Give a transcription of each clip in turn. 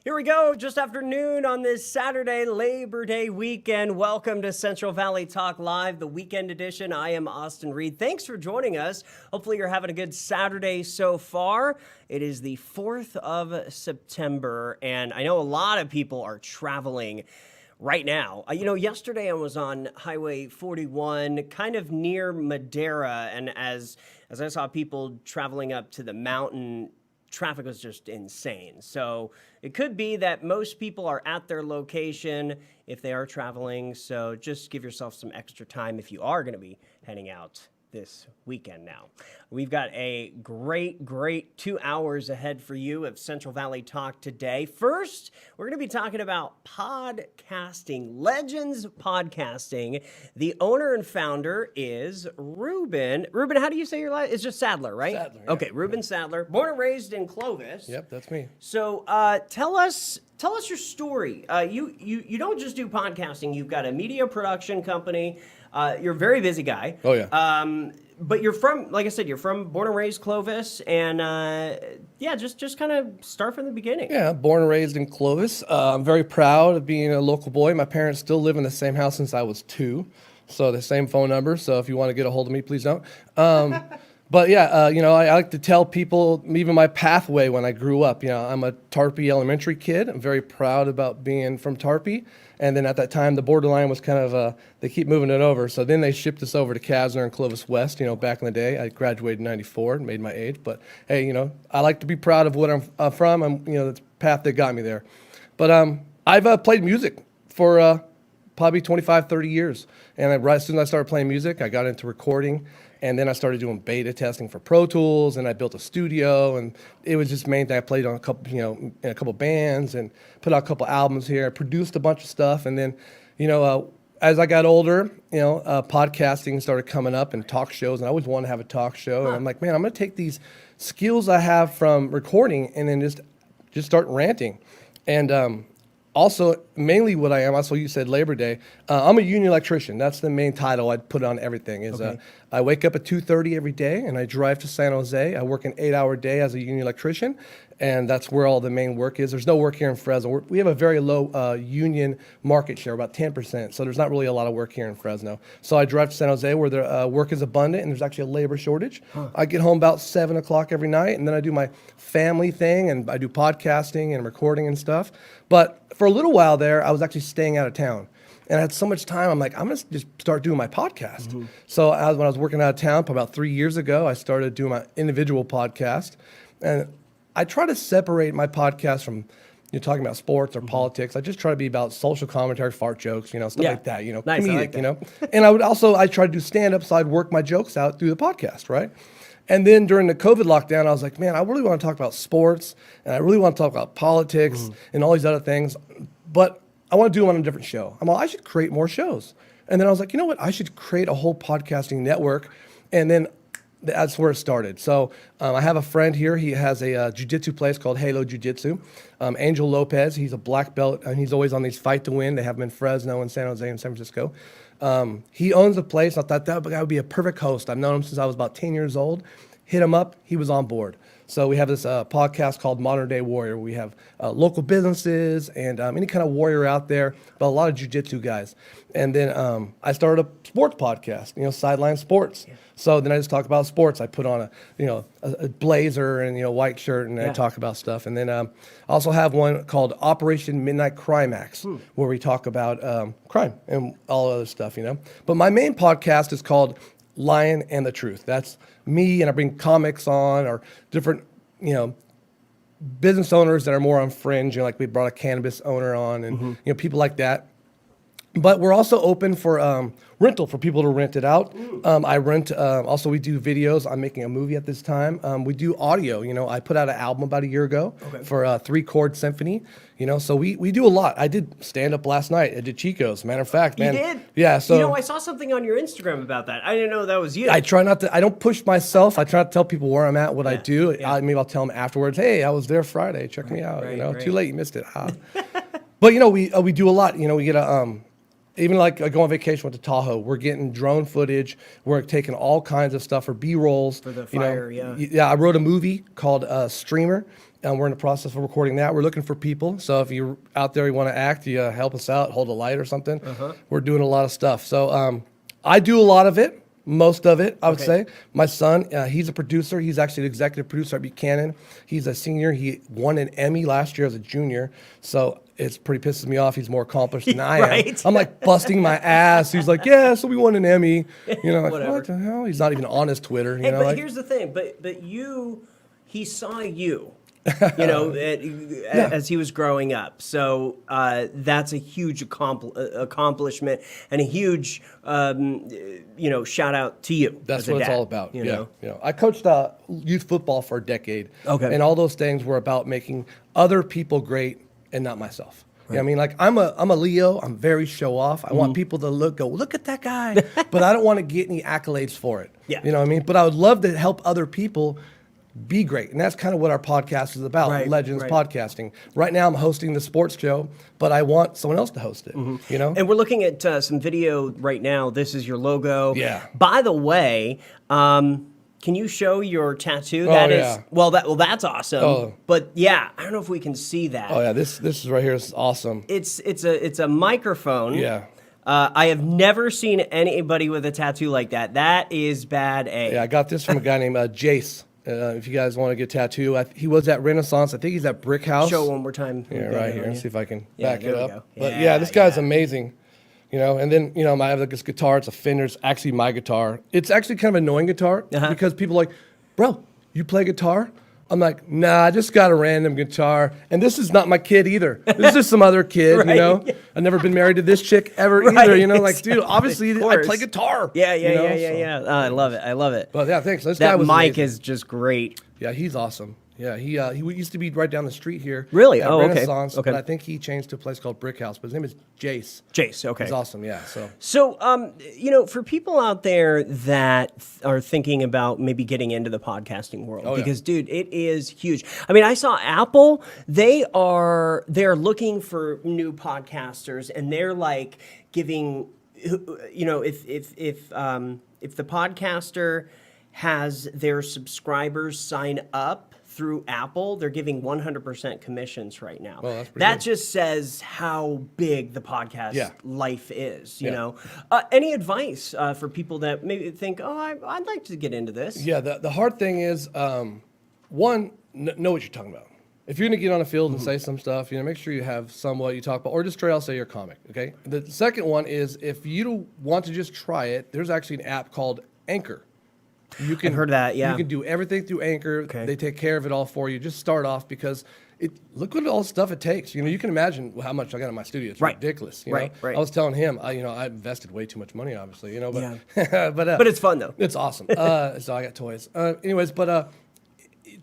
Here we go, just after noon on this Saturday, Labor Day weekend. Welcome to Central Valley Talk Live, the weekend edition. I am Austin Reed. Thanks for joining us. Hopefully you're having a good Saturday so far. It is the 4th of September, and I know a lot of people are traveling right now. Yesterday I was on Highway 41, kind of near Madera, and as I saw people traveling up to the mountain, traffic was just insane. So it could be that most people are at their location if they are traveling. So just give yourself some extra time if you are going to be heading out this weekend now. We've got a great 2 hours ahead for you of Central Valley Talk today. First, we're going to be talking about podcasting, Legends Podcasting. The owner and founder is Reuben. Reuben, how do you say your last? It's just Sadler, right? Sadler. Yeah. Okay, Reuben Sadler, born and raised in Clovis. Yep, that's me. So tell us your story. You don't just do podcasting. You've got a media production company. You're a very busy guy. Oh, yeah. But you're from, like I said, you're from born and raised Clovis, and just kind of start from the beginning. Yeah, born and raised in Clovis. I'm very proud of being a local boy. My parents still live in the same house since I was 2, so the same phone number. So if you want to get a hold of me, please don't. But yeah, I like to tell people even my pathway when I grew up. I'm a Tarpey elementary kid. I'm very proud about being from Tarpey. And then at that time, the borderline was kind of, they keep moving it over. So then they shipped us over to Casner and Clovis West, back in the day. I graduated in 94, made my age. But hey, I like to be proud of what I'm from. I'm, the path that got me there. But I've played music for probably 25, 30 years. And as soon as I started playing music, I got into recording. And then I started doing beta testing for Pro Tools, and I built a studio, and it was just main thing. I played on a couple, in a couple bands, and put out a couple albums here. I produced a bunch of stuff, and then, as I got older, podcasting started coming up and talk shows, and I always wanted to have a talk show. And I'm like, man, I'm going to take these skills I have from recording, and then just start ranting, and also, mainly what I am, also you said Labor Day, I'm a union electrician. That's the main title I'd put on everything. I wake up at 2:30 every day, and I drive to San Jose. I work an 8-hour day as a union electrician, and that's where all the main work is. There's no work here in Fresno. We have a very low union market share, about 10%, so there's not really a lot of work here in Fresno. So I drive to San Jose where the work is abundant, and there's actually a labor shortage. I get home about 7 o'clock every night, and then I do my family thing, and I do podcasting and recording and stuff. But for a little while there, I was actually staying out of town. And I had so much time, I'm like, I'm going to just start doing my podcast. Mm-hmm. So when I was working out of town about 3 years ago, I started doing my individual podcast. And I try to separate my podcast from talking about sports or politics. I just try to be about social commentary, fart jokes, stuff like that, nice, comedic, like that. And I try to do stand-up, so I'd work my jokes out through the podcast, right? And then during the COVID lockdown, I was like, man, I really want to talk about sports, and I really want to talk about politics and all these other things, but I want to do them on a different show. I'm like, I should create more shows. And then I was like, you know what? I should create a whole podcasting network. And then that's where it started. So I have a friend here. He has a jiu-jitsu place called Halo Jiu-Jitsu. Angel Lopez, he's a black belt, and he's always on these Fight to Win. They have them in Fresno and San Jose and San Francisco. He owns the place. I thought that guy would be a perfect host. I've known him since I was about 10 years old. Hit him up. He was on board. So we have this podcast called Modern Day Warrior. We have local businesses and any kind of warrior out there, but a lot of jiu-jitsu guys. And then I started a sports podcast, Sideline Sports. Yeah. So then I just talk about sports. I put on a blazer and white shirt, and I talk about stuff. And then I also have one called Operation Midnight Crimax, where we talk about crime and all other stuff, But my main podcast is called Lion and the Truth. That's me, and I bring comics on or different, business owners that are more on fringe, like we brought a cannabis owner on, and people like that. But we're also open for rental for people to rent it out. I rent. Also, we do videos. I'm making a movie at this time. We do audio. I put out an album about a year ago for a 3-chord symphony. So we do a lot. I did stand up last night. I did Chico's. Matter of fact, man. You did? Yeah. So I saw something on your Instagram about that. I didn't know that was you. I try not to. I don't push myself. I try to tell people where I'm at, what I do. Yeah. Maybe I'll tell them afterwards. Hey, I was there Friday. Check me out. right. Too late. You missed it. But we do a lot. We get a even like I go on vacation with the Tahoe, we're getting drone footage. We're taking all kinds of stuff for B-rolls. For the fire, Yeah, I wrote a movie called Streamer, and we're in the process of recording that. We're looking for people. So if you're out there, you want to act, you help us out, hold a light or something. We're doing a lot of stuff. So I do a lot of it. Most of it, I would say. My son, he's a producer. He's actually the executive producer at Buchanan. He's a senior. He won an Emmy last year as a junior. So it pretty pisses me off. He's more accomplished than I am. I'm like busting my ass. He's like, yeah, so we won an Emmy. Like, what the hell? He's not even on his Twitter. But here's the thing. But he saw you. As he was growing up. So that's a huge accomplishment and a huge, shout out to you. That's what it's all about. I coached youth football for a decade. And all those things were about making other people great and not myself. Right. I'm a Leo. I'm very show off. I want people to look at that guy. But I don't want to get any accolades for it. Yeah. You know what I mean? But I would love to help other people be great. And that's kind of what our podcast is about, Legends Podcasting. Right now I'm hosting the sports show, but I want someone else to host it, And we're looking at some video right now. This is your logo. Yeah. By the way, can you show your tattoo? That's awesome. Oh. But yeah, I don't know if we can see that. Oh yeah, this is right here. This is awesome. It's a microphone. Yeah. I have never seen anybody with a tattoo like that. That is bad A. Yeah, I got this from a guy named Jace. If you guys want to get a tattoo, he was at Renaissance. I think he's at Brick House. Show one more time. Yeah, right here. Let's see if I can back it up. Go. But yeah, this guy's amazing. And then I have this guitar. It's a Fender. It's actually my guitar. It's actually kind of an annoying guitar because people are like, bro, you play guitar? I'm like, nah, I just got a random guitar. And this is not my kid either. This is some other kid, I've never been married to this chick ever either, dude, obviously I play guitar. Yeah. I love it. But yeah, thanks. This that guy was mic amazing. is just great. Yeah, he's awesome. Yeah, he used to be right down the street here. Really? At Oh, Renaissance, okay. But I think he changed to a place called Brick House. But his name is Jace. Jace, okay. He's awesome, yeah. So, for people out there that are thinking about maybe getting into the podcasting world, because, dude, it is huge. I saw Apple, they're looking for new podcasters, and they're like giving, if the podcaster has their subscribers sign up through Apple, they're giving 100% commissions right now. Oh, that's pretty that good. just says how big the podcast life is, you Yeah. know? Any advice for people that maybe think, I'd like to get into this? Yeah, the hard thing is, one, know what you're talking about. If you're going to get on a field and say some stuff, make sure you have somewhat you talk about, or just straight out say you're a comic, okay? The second one is if you want to just try it, there's actually an app called Anchor. I've heard that, yeah. You can do everything through Anchor. Okay. They take care of it all for you. Just start off because look what all the stuff it takes. You can imagine how much I got in my studio. It's ridiculous. Right. I was telling him, I invested way too much money, obviously. But but it's fun though. It's awesome. So I got toys. But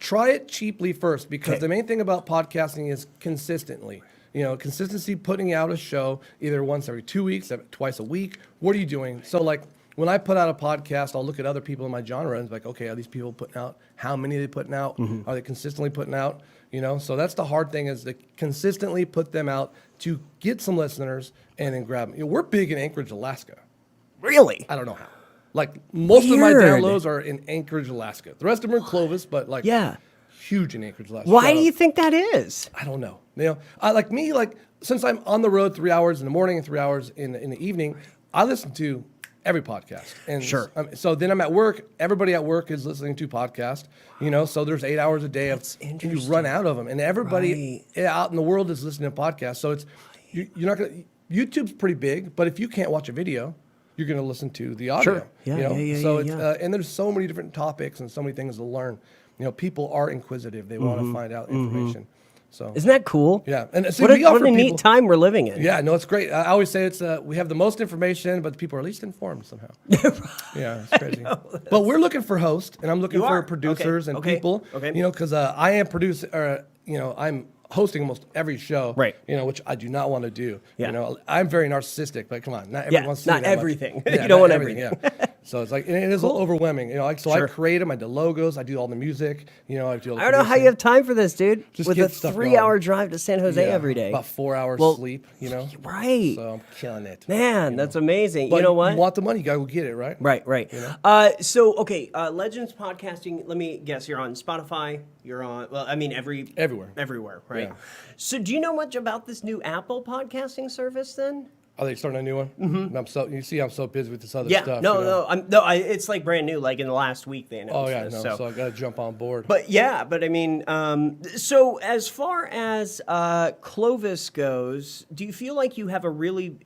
try it cheaply first because the main thing about podcasting is consistently. Consistency, putting out a show either once every 2 weeks, twice a week. What are you doing? So when I put out a podcast, I'll look at other people in my genre and be like, okay, are these people putting out? How many are they putting out? Mm-hmm. Are they consistently putting out? So that's the hard thing is to consistently put them out to get some listeners and then grab them. We're big in Anchorage, Alaska. Really? I don't know how. Most of my Weird. downloads are in Anchorage, Alaska. The rest of them are in Clovis, but huge in Anchorage, Alaska. Why do you think that is? I don't know. Since I'm on the road 3 hours in the morning and 3 hours in the evening, I listen to every podcast. And Sure. So then I'm at work. Everybody at work is listening to podcasts. So there's 8 hours a day That's and you interesting. run out of them. And everybody out in the world is listening to podcasts. So you're not gonna. YouTube's pretty big, but if you can't watch a video, you're going to listen to the audio. Sure. Yeah, So yeah. and there's so many different topics and so many things to learn. people are inquisitive. They want to find out information. So Isn't that cool? yeah, and so What we a offer people, neat time we're living in. Yeah, no, it's great. I always say it's we have the most information, but the people are least informed somehow. Yeah, it's crazy. But we're looking for hosts, and I'm looking You for are? producers and Okay. people. Okay. Because I am I'm hosting almost every show. Right. Which I do not want to do. Yeah. I'm very narcissistic, but come on, not everyone's seeing not that much. everything. Yeah, You don't want not everything. Yeah. So it's like, and it is overwhelming. So I Sure. create them, I do logos, I do all the music. I do all the I don't know how producing. you have time for this, dude. Just With a get stuff 3-hour going. drive to San Jose every day. About 4 hours Well, sleep. Right. So I'm killing it. Man, that's amazing. But you know what? You want the money, you gotta go get it, right? Right. Legends Podcasting, let me guess, you're on Spotify, you're on, everywhere, right? Yeah. So do you know much about this new Apple podcasting service then? Are they starting a new one? Mm-hmm. I'm so busy with this other Yeah, stuff. it's like brand new, like in the last week they announced Oh yeah, this. so I gotta jump on board. But I mean, so as far as Clovis goes, do you feel like you have a really,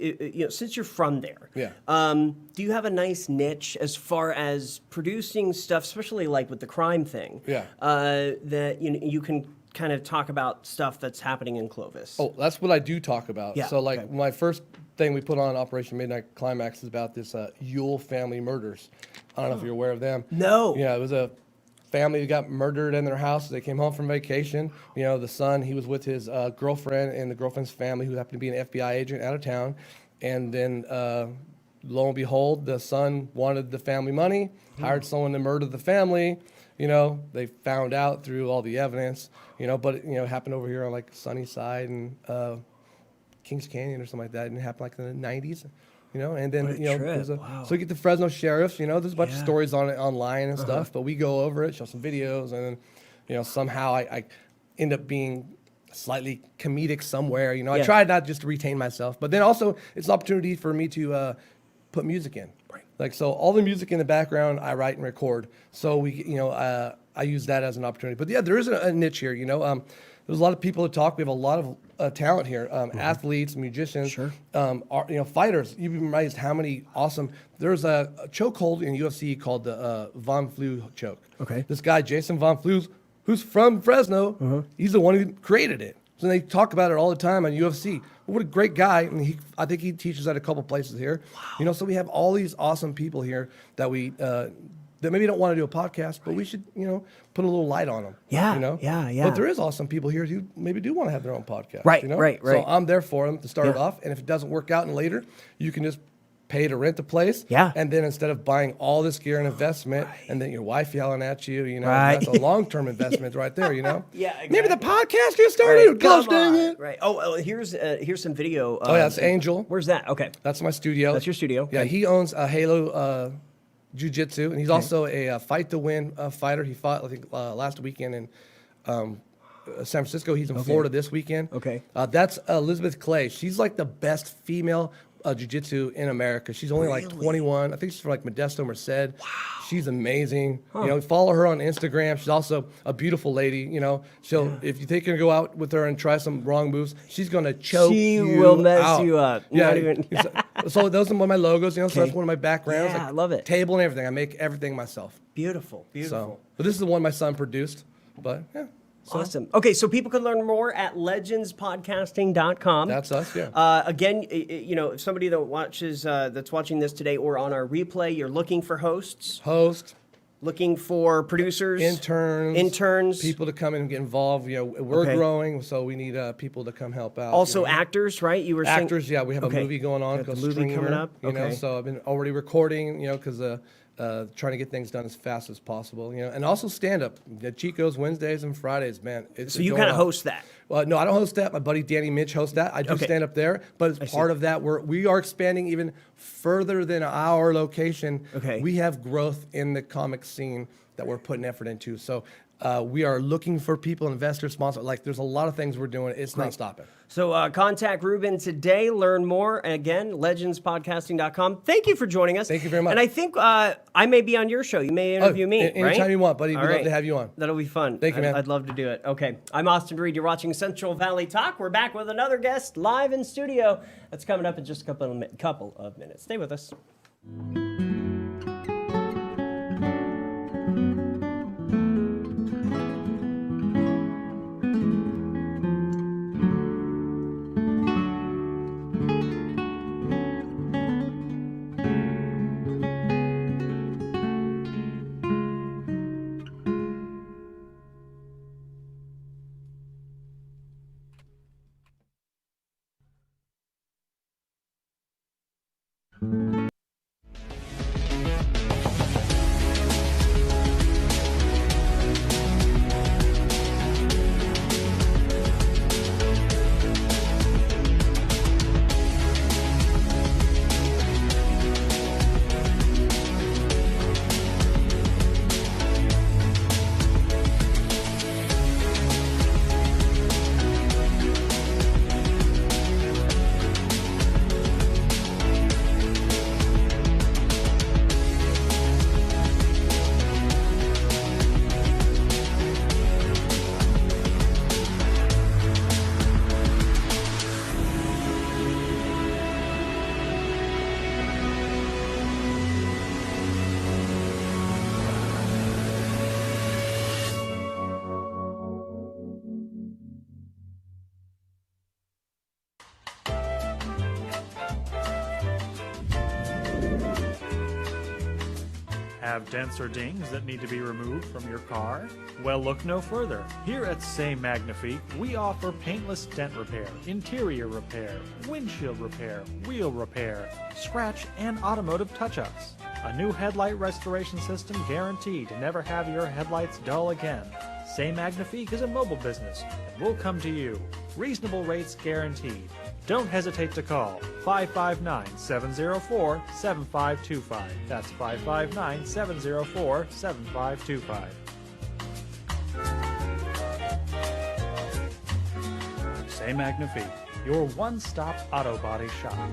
since you're from there, Yeah. do you have a nice niche as far as producing stuff, especially like with the crime thing? Yeah. That you can kind of talk about stuff that's happening in Clovis. Oh, that's what I do talk about. Yeah, So okay. my first thing we put on Operation Midnight Climax is about this Yule family murders. I don't know if you're aware of them. No. Yeah, it was a family who got murdered in their house. They came home from vacation. The son, he was with his girlfriend and the girlfriend's family, who happened to be an FBI agent out of town. And then lo and behold, the son wanted the family money, hired someone to murder the family. They found out through all the evidence, but it happened over here on like Sunnyside and Kings Canyon or something like that. And it happened like in the 90s, and then, What a trip. Wow. so we get the Fresno sheriffs, there's a bunch of stories on it online and stuff, but we go over it, show some videos, and then, somehow I end up being slightly comedic somewhere. I tried not just to retain myself, but then also it's an opportunity for me to put music in. Right. Like, so all the music in the background, I write and record. So I use that as an opportunity. But yeah, there is a niche here, there's a lot of people to talk. We have a lot of talent here, athletes, musicians, Sure. Fighters. You'd be amazed how many awesome. There's a chokehold in UFC called the Von Flue choke. Okay. This guy, Jason Von Flue, who's from Fresno, he's the one who created it. So they talk about it all the time on UFC. What a great guy. And I think he teaches at a couple places here. Wow. So we have all these awesome people here that we that maybe don't want to do a podcast, but we should, put a little light on them. Yeah, yeah. But there is awesome people here who maybe do want to have their own podcast. Right. So I'm there for them to start it off. And if it doesn't work out and later, you can just pay to rent the place. Yeah. And then instead of buying all this gear and investment, and then your wife yelling at you, Right. that's a long-term investment right there, Yeah, exactly. Maybe the podcast you started. Gosh dang it. Right. Oh, here's some video. Oh, yeah, it's Angel. Where's that? Okay. That's my studio. That's your studio. Yeah, Okay. he owns a Halo Jiu-Jitsu, and he's also a Fight to Win fighter. He fought, I think, last weekend in San Francisco. He's in Florida this weekend. Okay. That's Elizabeth Clay. She's like the best female jiu-jitsu in America. She's only like 21. I think she's from like Modesto, Merced. Wow. She's amazing. Follow her on Instagram. She's also a beautiful lady. If you think you're gonna go out with her and try some wrong moves, she's gonna choke you She will mess out. you up. Yeah. Not even- So those are one of my logos. So that's one of my backgrounds. Yeah, I love it. Table and everything. I make everything myself. Beautiful. But this is the one my son produced. But yeah. So Awesome. Okay, so people can learn more at legendspodcasting.com. that's us. Yeah. Again, if somebody that watches that's watching this today or on our replay, you're looking for hosts, Host. looking for producers, Interns, people to come in and get involved. We're Okay. growing, so we need people to come help out. also actors, right? You were saying Actors, yeah, we have Okay. a movie going on. Got the Goes movie streamer, coming up? Okay. So I've been already recording, because trying to get things done as fast as possible, and also stand up. Chico's Wednesdays and Fridays, man. So you kind of host that. Well, no, I don't host that. My buddy Danny Mitch hosts that. I do Okay. stand up there, but as part of that, we are expanding even further than our location. Okay. We have growth in the comic scene that we're putting effort into. So we are looking for people, investors, sponsors. Like, there's a lot of things we're doing. It's not stopping. So contact Reuben today. Learn more. Again, legendspodcasting.com. Thank you for joining us. Thank you very much. And I think I may be on your show. You may interview me, right? Anytime you want, buddy. All We'd love right. to have you on. That'll be fun. Thank you, man. I'd love to do it. Okay. I'm Austin Reed. You're watching Central Valley Talk. We're back with another guest live in studio. That's coming up in just a couple of minutes. Stay with us. Have dents or dings that need to be removed from your car? Well, look no further. Here at Say Magnifique, we offer paintless dent repair, interior repair, windshield repair, wheel repair, scratch and automotive touch-ups. A new headlight restoration system guaranteed to never have your headlights dull again. Say Magnifique is a mobile business and will come to you. Reasonable rates guaranteed. Don't hesitate to call 559-704-7525. That's 559-704-7525. Say Magnifique, your one-stop auto body shop.